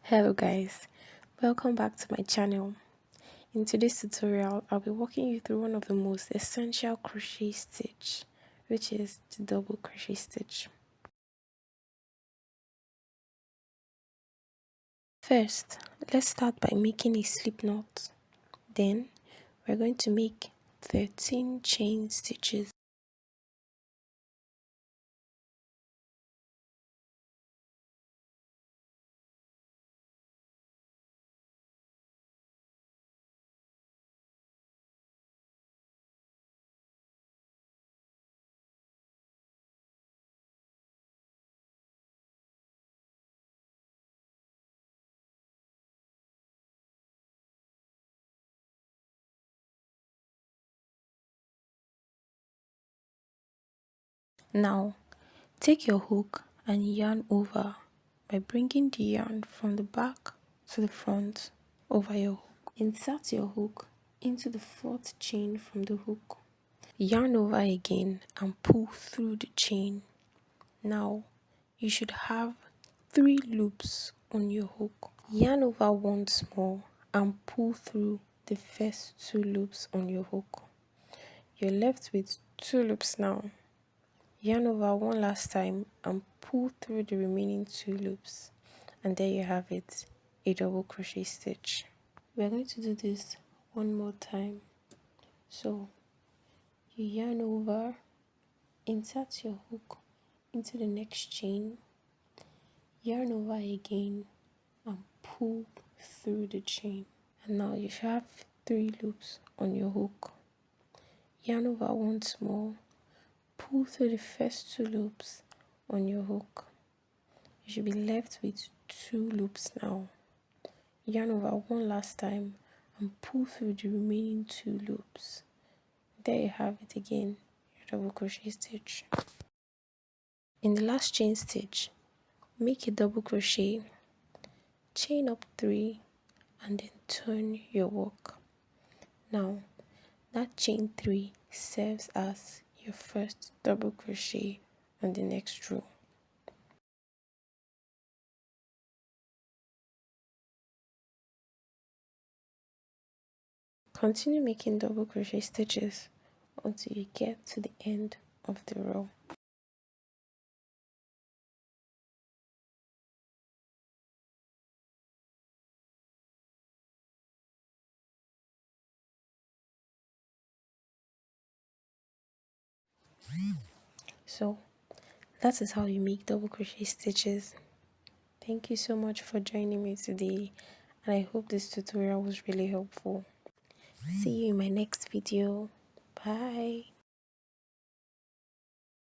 Hello guys, welcome back to my channel. In today's tutorial, I'll be walking you through one of the most essential crochet stitch, which is the double crochet stitch. First, let's start by making a slip knot. Then, we're going to make 13 chain stitches. Now, take your hook and yarn over by bringing the yarn from the back to the front over your hook. Insert your hook into the fourth chain from the hook. Yarn over again and pull through the chain. Now, you should have 3 loops on your hook. Yarn over once more and pull through the first 2 loops on your hook. You're left with 2 loops now. Yarn over one last time and pull through the remaining 2 loops, and there you have it, a double crochet stitch. We're going to do this one more time. So you yarn over, insert your hook into the next chain, yarn over again and pull through the chain, and now you should have 3 loops on your hook. Yarn over once more, pull through the first 2 loops on your hook. You should be left with 2 loops now. Yarn over one last time and pull through the remaining 2 loops. There you have it again, your double crochet stitch. In the last chain stitch, make a double crochet, chain up 3 and then turn your work. Now that chain 3 serves as your first double crochet on the next row. Continue making double crochet stitches until you get to the end of the row. So that is how you make double crochet stitches. Thank you so much for joining me today, and I hope this tutorial was really helpful. See you in my next video. Bye.